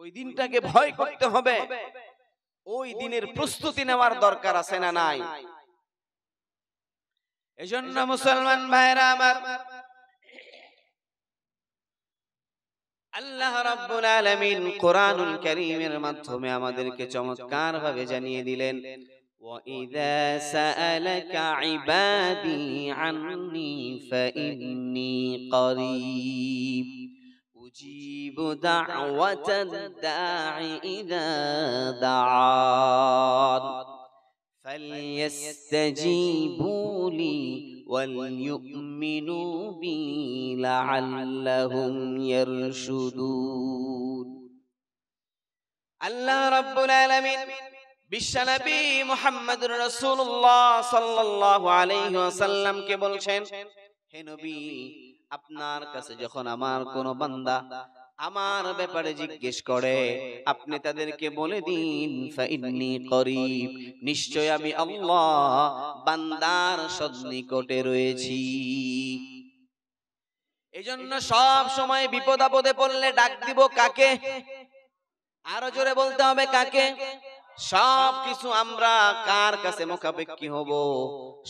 ওই দিনটাকে ভয় করতে হবে, ওই দিনের প্রস্তুতি নেওয়ার দরকার আছে না নাই? এজন্য মুসলমান ভাইরা আমার, আল্লাহ রাব্বুল আলামিন কোরআনুল কারীমের মাধ্যমে আমাদেরকে চমৎকার ভাবে জানিয়ে দিলেন, وَإِذَا سَأَلَكَ عِبَادِي عَنِّي فَإِنِّي قَرِيبٌ أُجِيبُ دَعْوَةَ الدَّاعِ إِذَا دَعَانِ فَلْيَسْتَجِيبُوا لِي وَلْيُؤْمِنُوا بِي لَعَلَّهُمْ يَرْشُدُونَ। আল্লাহ রাব্বুল আলামিন বিশ্বনবী মুহাম্মদুর রাসূলুল্লাহ সাল্লাল্লাহু আলাইহি ওয়াসাল্লামকে বলছেন, হে নবী, আপনার কাছে যখন আমার কোন বান্দা আমার ব্যাপারে জিজ্ঞেস করে, আপনি তাদেরকে বলে দিন, ফাইন্নী করিব, নিশ্চয় আমি আল্লাহ বান্দার সন্নিকটে রয়েছি। এজন্য সব সময় বিপদ আপদে পড়লে ডাক দিব কাকে? আরো জোরে বলতে হবে, কাকে? সব কিছু আমরা কার কাছে মুখাপেক্ষী হব?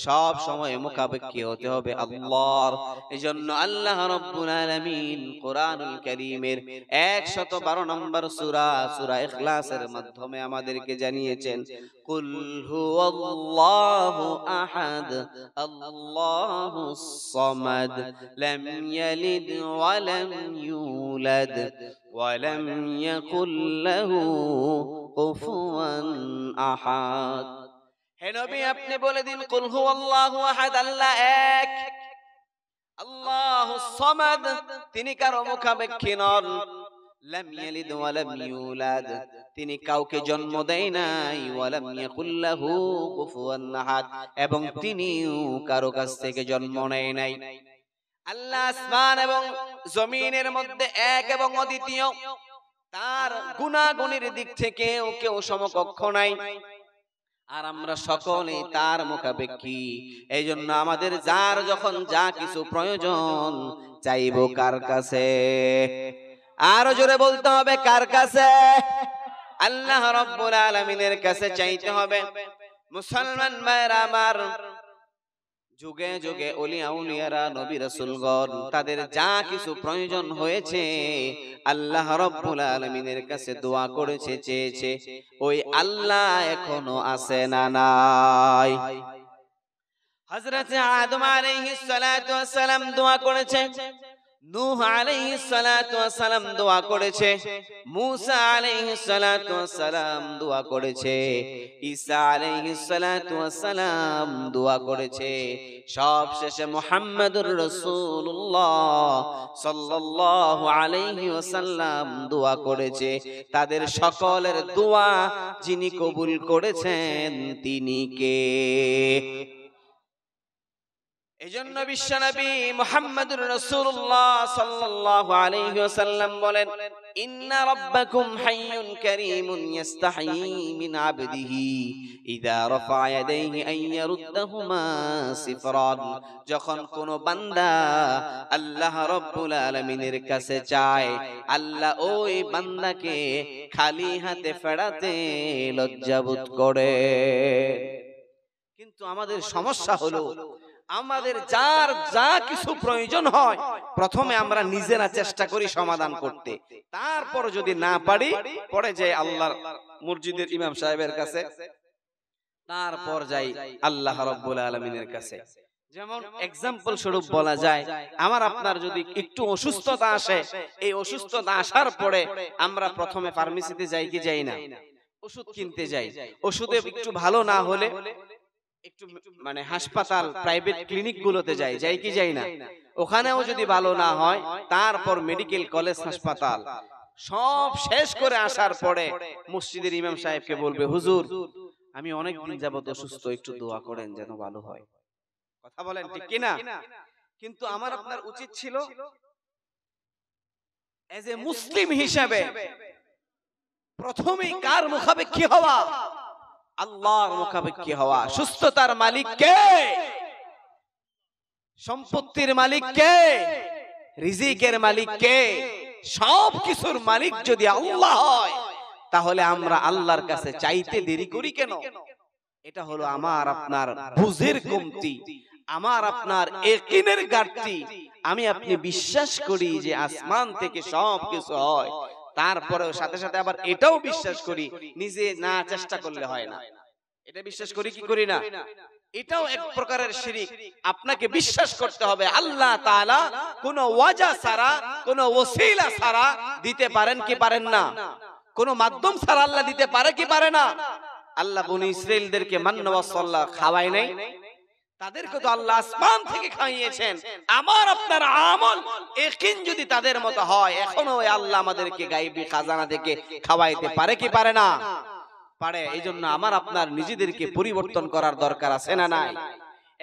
সব সময় মুখাপেক্ষী হতে হবে আল্লাহর। এজন্য আল্লাহ রাব্বুল আলামিন কোরআনুল কারীমের 112 নম্বর সূরা, সূরা ইখলাসের মাধ্যমে আমাদেরকে জানিয়েছেন, কুল হুয়াল্লাহু আহাদ আল্লাহুস সামাদ লাম ইয়ালিদ ওয়া লাম ইউলাদ ওয়া লাম ইয়াকুল লাহু কুফুয়ান আহাদ। হে নবী, আপনি বলে দিন, কুল হুয়াল্লাহু আহাদ, আল্লাহ এক, আল্লাহুস সামাদ, তিনি কারো মুখাপেক্ষী নন, লাম ইয়ালিদ ওয়া লাম ইউলাদ, তিনি কাউকে জন্ম দেয় নাই, ওয়া লাম ইয়াকুল লাহু কুফুয়ান আহাদ, এবং তিনিও কারো কাছ থেকে জন্ম নেয় নাই। আল্লাহ আসমান এবং জমিনের মধ্যে এক এবং অদ্বিতীয়, তার গুণাগুণের দিক থেকে কেউ সমকক্ষ নাই, আর আমরা সকলে তার মুখাপেক্ষী। এই জন্য আমাদের যার যখন যা কিছু প্রয়োজন, চাইবো কার কাছে? আরো জোরে বলতে হবে, কার কাছে? আল্লাহ রাব্বুল আলামিনের কাছে চাইতে হবে। মুসলমান ভাইরা আমার, যুগে যুগে ওলিয়া উলিয়ারা, নবী রাসূলগণ, তাদের যা কিছু প্রয়োজন হয়েছে আল্লাহ রাব্বুল আলামিনের কাছে দোয়া করেছে, চেয়েছে। ওই আল্লাহ এখনো আছে না নাই? হযরত আদম আলাইহিস সালাতু ওয়াস সালাম দোয়া করেছে, নূহ আলাইহিস সালাতু ওয়াস সালাম দোয়া করেছে, মূসা আলাইহিস সালাতু ওয়াস সালাম দোয়া করেছে, ঈসা আলাইহিস সালাতু ওয়াস সালাম দোয়া করেছে, সবশেষে মুহাম্মদুর রাসূলুল্লাহ সাল্লাল্লাহু আলাইহি ওয়াসাল্লাম দোয়া করেছে। তাদের সকলের দোয়া যিনি কবুল করেছেন তিনি কে? এজন্য বিশ্বনবী মুহাম্মদুর রাসূলুল্লাহ সাল্লাল্লাহু আলাইহি ওয়াসাল্লাম বলেন, ইন্না রাব্বাকুম হাইয়ুন কারীমুন ইস্তাহয়ী মিন আবদিহি ইযা রাফা ইয়াদাইহি আন ইয়ারুদ্দাহুমা সিফরান। যখন কোন বান্দা আল্লাহ রাব্বুল আলামিনের কাছে চায়, আল্লাহ ওই বান্দাকে খালি হাতে ফেরাতে লজ্জাবোধ করে। কিন্তু আমাদের সমস্যা হলো, আমাদের যার যা কিছু প্রয়োজন হয় প্রথমে আমরা নিজেরা চেষ্টা করি সমাধান করতে, তারপর যদি না পারি পরে যাই আল্লাহর মসজিদের ইমাম সাহেবের কাছে, তারপর যাই আল্লাহ রাব্বুল আলামিনের কাছে। যেমন এক্সাম্পল স্বরূপ বলা যায়, আমার আপনার যদি একটু অসুস্থতা আসে, এই অসুস্থতা আসার পরে আমরা প্রথমে ফার্মেসিতে যাই কি যাই না? ওষুধ কিনতে যাই। ওষুধে একটু ভালো না হলে একটু মানে হাসপাতাল, প্রাইভেট ক্লিনিক গুলোতে যাই কি যাই না? ওখানেও যদি ভালো না হয়, তারপর মেডিকেল কলেজ, হাসপাতাল সব শেষ করে আসার পরে মসজিদের ইমাম সাহেবকে বলবে, হুজুর আমি অনেক দিন যাবত অসুস্থ, একটু দোয়া করেন যেন ভালো হয়। কথা বলেন ঠিক কিনা? কিন্তু আমার আপনার উচিত ছিল এজ এ মুসলিম হিসেবে প্রথমেই কার মুখাপেক্ষী হওয়া? আল্লাহর মুখাপেক্ষী হওয়া। সুস্থতার মালিক কে? সম্পত্তির মালিক কে? রিজিকের মালিক কে? সব কিছুর মালিক যদি আল্লাহ হয়, তাহলে আমরা আল্লাহর কাছে চাইতে দেরি করি কেন? এটা হলো আমার আপনার বুঝের কমতি, আমার আপনার ইয়াকিনের ঘাটতি। আমি আপনি বিশ্বাস করি যে আসমান থেকে সব কিছু হয়, তারপরেও সাথে সাথে আবার এটাও বিশ্বাস করি নিজে না চেষ্টা করলে হয় না। এটা বিশ্বাস করি কি করি না? এটাও এক প্রকারের শিরিক। আপনাকে বিশ্বাস করতে হবে আল্লাহ তাআলা কোনো ওয়াজা ছাড়া, কোনো ওসিলা ছাড়া দিতে পারেন কি পারেন না? কোনো মাধ্যম ছাড়া আল্লাহ দিতে পারে কি পারে না? আল্লাহ বনি ইসরাইলদেরকে মান্না ওয়া সাল্লা খাওয়ায় নাই? তাদেরকে তো আল্লাহ আসমান থেকে খাইয়েছেন। আমার আপনার আমল ইয়াকিন যদি তাদের মতো হয়, এখনো ওই আল্লাহ আমাদেরকে গায়বী খাজানা থেকে খাওয়াইতে পারে কি পারে না? পারে। এইজন্য আমার আপনার নিজেদেরকে পরিবর্তন করার দরকার আছে না নাই?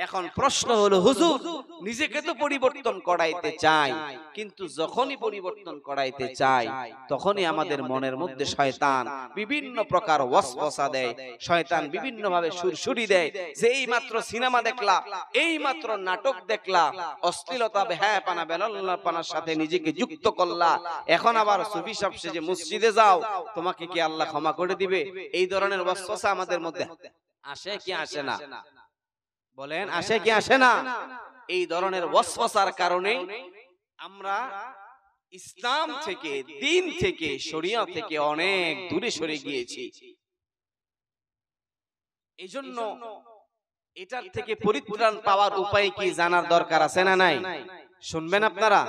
এখন প্রশ্ন হলো, হুজুর নিজেকে তো পরিবর্তন করাইতে চাই, কিন্তু যখনই পরিবর্তন করাইতে চাই তখনই আমাদের মনের মধ্যে শয়তান বিভিন্ন প্রকার ওয়াসওয়াসা দেয়, শয়তান বিভিন্ন ভাবে সুরসুরি দেয় যে এই মাত্র সিনেমা দেখলা, এই মাত্র নাটক দেখলা, অশ্লীলতা বেহায়াপনা বেলাল্লাহপানার সাথে নিজেকে যুক্ত করলা, এখন আবার সুফি সাহেব সেজে মসজিদে যাও, তোমাকে কি আল্লাহ ক্ষমা করে দিবে? এই ধরনের ওয়াসওয়াসা আমাদের মধ্যে আসে কি আসে না? বলেন আসে কি আসে না? এই ধরনের ওয়াসওয়াসার কারণে আমরা ইসলাম থেকে, দ্বীন থেকে, শরিয়ত থেকে অনেক দূরে সরে গিয়েছি। এইজন্য এটার থেকে পরিত্রাণ পাওয়ার উপায় কি জানার দরকার আছে না নাই? শুনবেন আপনারা?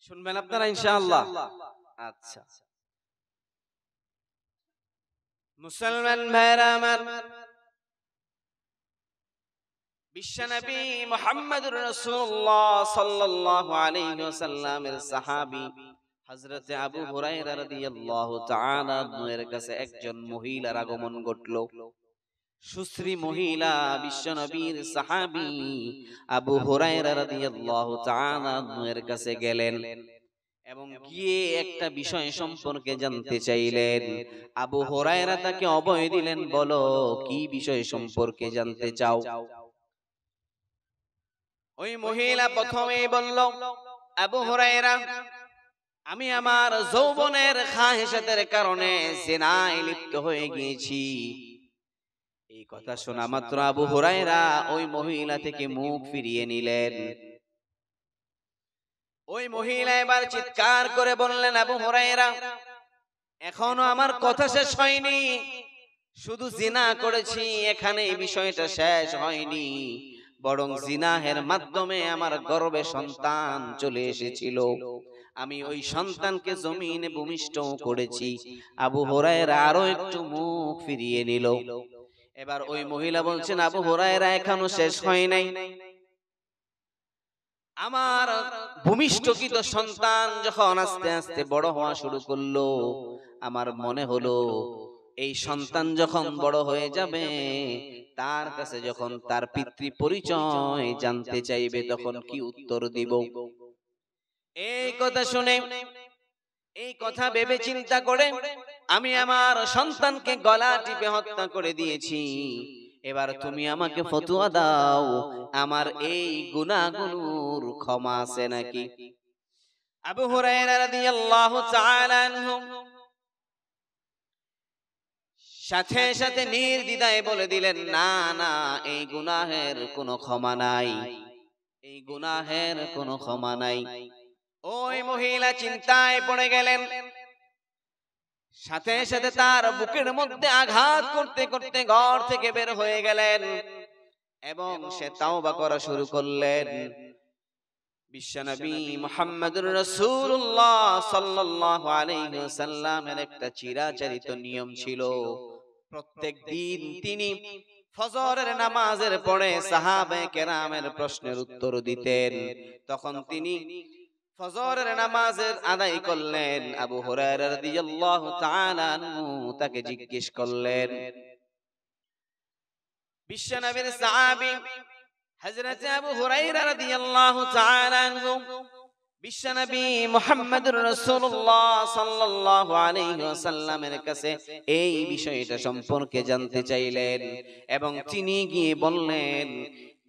শুনবেন আপনারা ইনশাআল্লাহ? আচ্ছা, মুসলমান ভাইরা আমার, বিশ্বনবী মুহাম্মদুর রাসূলুল্লাহ সাল্লাল্লাহু আলাইহি ওয়াসাল্লামের সাহাবী হযরত আবু হুরায়রা রাদিয়াল্লাহু তাআলা এর কাছে একজন মহিলার আগমন ঘটল। সুশ্রী মহিলা, বিশ্বনবীর সাহাবী আবু হুরায়রা রাদিয়াল্লাহু তাআলা এর কাছে গেলেন এবং গিয়ে একটা বিষয় সম্পর্কে জানতে চাইলেন। আবু হুরায়রা তাকে অভয় দিলেন, বলো কি বিষয় সম্পর্কে জানতে চাও? ওই মহিলা প্রথমে বলল, আবু হুরায়রা, আমি আমার যৌবনের খাহিশাতের কারণে জিনায় লিপ্ত হয়ে গিয়েছি। এই কথা শোনা মাত্র আবু হুরায়রা ওই মহিলা থেকে মুখ ফিরিয়ে নিলেন। ওই মহিলা এবার চিৎকার করে বললেন, আবু হুরায়রা, এখনো আমার কথা শেষ হয়নি, শুধু জিনা করেছি এখানে এই বিষয়টা শেষ হয়নি, বরং জিনাহের মাধ্যমে আমার গর্ভে সন্তান চলে এসেছিল, আমি ওই সন্তানকে জমিনে ভূমিষ্ঠ করেছি। আবু হুরায়রা আরো একটু মুখ ফিরিয়ে নিল। এবার ওই মহিলা বলছেন, আবু হুরায়রা, এখনো শেষ হয় নাই, আমার ভূমিষ্ঠকৃত সন্তান যখন আস্তে আস্তে বড় হওয়া শুরু করলো, আমার মনে হলো এই সন্তান যখন বড় হয়ে যাবে, তার কাছে যখন তার পিতৃ পরিচয় জানতে চাইবে, তখন কি উত্তর দিব? এই কথা শুনে, এই কথা ভেবে চিন্তা করে আমি আমার সন্তানকে গলা টিপে হত্যা করে দিয়েছি। এবার তুমি আমাকে ফতোয়া দাও, আমার এই গুনাহগুলোর ক্ষমা আছে নাকি? আবু হুরায়রা রাদিয়াল্লাহু তাআলা আনহু সাথে সাথে নির্দ্বিধায় বলে দিলেন, না না, এই গুনাহের কোনো ক্ষমা নাই, এই গুনাহের কোনো ক্ষমা নাই। ওই মহিলা চিন্তায় পড়ে গেলেন। সাথে সাথে তার বুকের মধ্যে আঘাত করতে করতে ঘর থেকে বের হয়ে গেলেন এবং সে তাওবা করা শুরু করলেন। বিশ্বনবী মুহাম্মদুর রাসূলুল্লাহ সাল্লাল্লাহু আলাইহি ওয়াসাল্লামের একটা চিরাচরিত নিয়ম ছিল, প্রত্যেক দিন তিনি ফজরের নামাজের পরে সাহাবায়ে কেরামের প্রশ্নের উত্তর দিতেন। তখন তিনি ফজরের নামাজের আদায় করলেন। আবু হুরায়রা রাদিয়াল্লাহু তাআলা আনহু তাকে জিজ্ঞেস করলেন, বিশ্বনবীর সাহাবী হযরত আবু হুরায়রা রাদিয়াল্লাহু তাআলা আনহু বিশ্বনবী মুহাম্মদুর রাসূলুল্লাহ সাল্লাল্লাহু আলাইহি ওয়াসাল্লামের কাছে এই বিষয়টা সম্পর্কে জানতে চাইলেন এবং তিনি গিয়ে বললেন,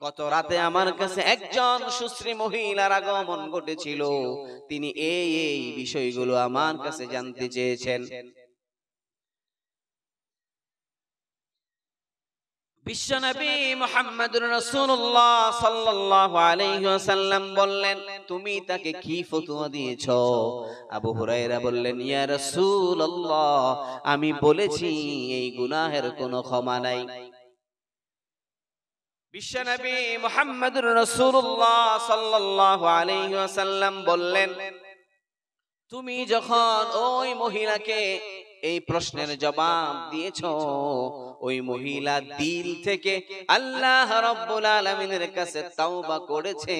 গত রাতে আমার কাছে একজন সুশ্রী মহিলার আগমন ঘটেছিল, তিনি এই বিষয়গুলো আমার কাছে জানতে চেয়েছেন। বিশ্বনবী মুহাম্মদুর রাসূলুল্লাহ সাল্লাল্লাহু আলাইহি ওয়াসাল্লাম বললেন, তুমি তাকে কি ফতোয়া দিয়েছো? আবু হুরায়রা বললেন, ইয়া রাসূলুল্লাহ, আমি বলেছি এই গুনাহের কোনো ক্ষমা নাই। বিশ্বনবী মুহাম্মদুর রাসূলুল্লাহ সাল্লাল্লাহু আলাইহি ওয়াসাল্লাম বললেন, তুমি যখন ওই মহিলাকে এই প্রশ্নের জবাব দিয়েছো, ওই মহিলা দিল থেকে আল্লাহ রাব্বুল আলামিনের কাছে তাওবা করেছে।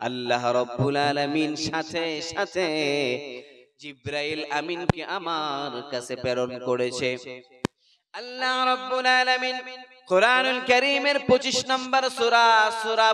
আল্লাহ রাব্বুল আলামিন সাথে সাথে জিবরাইল আমিনকে আমার কাছে প্রেরণ করেছে। আল্লাহ রাব্বুল আলামিন কোরআনুল কারীমের 25 নম্বর সূরা